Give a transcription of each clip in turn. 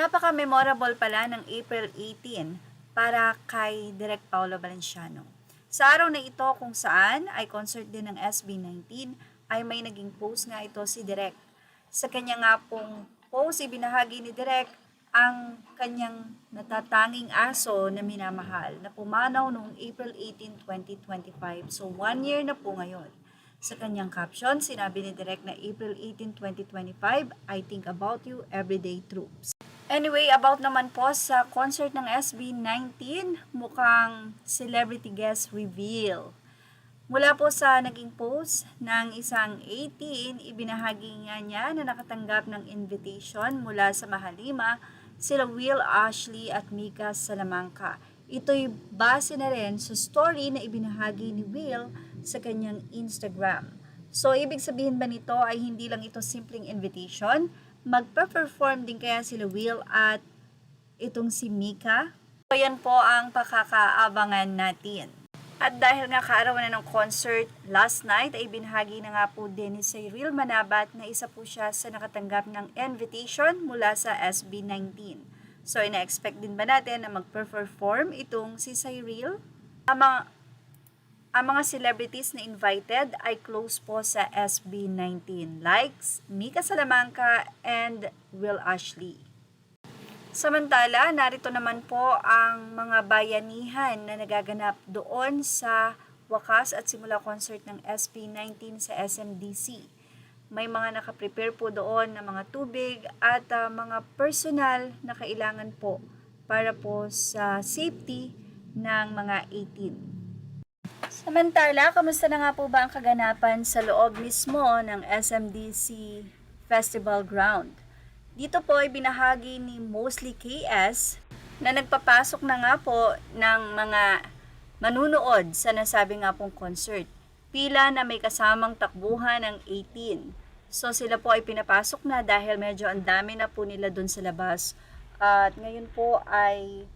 Napaka-memorable pala ng April 18 para kay Direk Paulo Valenciano. Sa araw na ito kung saan ay concert din ng SB19 ay may naging post nga ito si Direk. Sa kanya nga pong post ibinahagi ni Direk ang kanyang natatanging aso na minamahal na pumanaw noong April 18, 2025. So 1 year na po ngayon. Sa kanyang caption, sinabi ni Direk na April 18, 2025, I think about you everyday troops. Anyway, about naman po sa concert ng SB19, mukhang celebrity guest reveal. Mula po sa naging post ng isang 18, ibinahagi nga niya na nakatanggap ng invitation mula sa Mahalima, sila Will Ashley at Mika Salamanca. Ito'y base na rin sa story na ibinahagi ni Will sa kanyang Instagram. So, ibig sabihin ba nito ay hindi lang ito simpleng invitation? Magpa-perform din kaya sila Will at itong si Mika? So, yan po ang pakakaabangan natin. At dahil nga kaarawan na ng concert last night, ay binahagi na nga po din ni Cyril Manabat na isa po siya sa nakatanggap ng invitation mula sa SB19. So, ina-expect din ba natin na magpa-perform itong si Cyril? Ang mga celebrities na invited ay close po sa SB19 likes Mika Salamanca and Will Ashley. Samantala, narito naman po ang mga bayanihan na nagaganap doon sa wakas at simula concert ng SB19 sa SMDC. May mga nakaprepare po doon na mga tubig at mga personal na kailangan po para po sa safety ng mga 18. Samantala, kamusta na nga po ba ang kaganapan sa loob mismo ng SMDC Festival Ground? Dito po ay binahagi ni Mostly KS na nagpapasok na nga po ng mga manunood sa nasabi nga pong concert. Pila na may kasamang takbuhan ng 18. So sila po ay pinapasok na dahil medyo ang dami na po nila dun sa labas. At ngayon po ay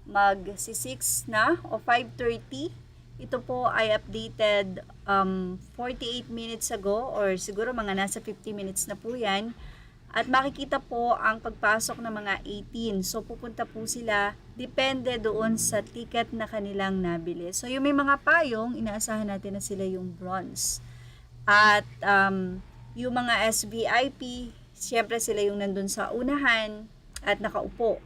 mag-6 na o 5:30. Ito po ay updated 48 minutes ago or siguro mga nasa 50 minutes na po yan. At makikita po ang pagpasok ng mga 18. So pupunta po sila, depende doon sa ticket na kanilang nabili. So yung may mga payong, inaasahan natin na sila yung bronze. At yung mga SVIP, siyempre sila yung nandun sa unahan at nakaupo.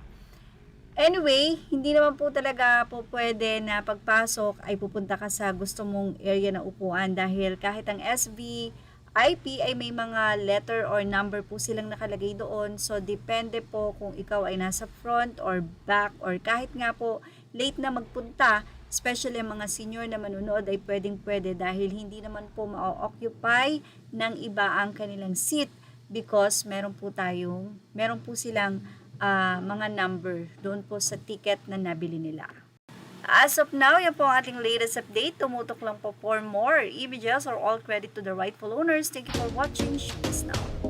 Anyway, hindi naman po talaga po pwede na pagpasok ay pupunta ka sa gusto mong area na upuan dahil kahit ang SVIP ay may mga letter or number po silang nakalagay doon. So, depende po kung ikaw ay nasa front or back or kahit nga po late na magpunta, especially ang mga senior na manunood ay pwedeng-pwede dahil hindi naman po ma-occupy ng iba ang kanilang seat because meron po silang mga number doon po sa ticket na nabili nila. As of now, yan po ang ating latest update. Tumutok lang po for more images or all credit to the rightful owners. Thank you for watching. Show us now.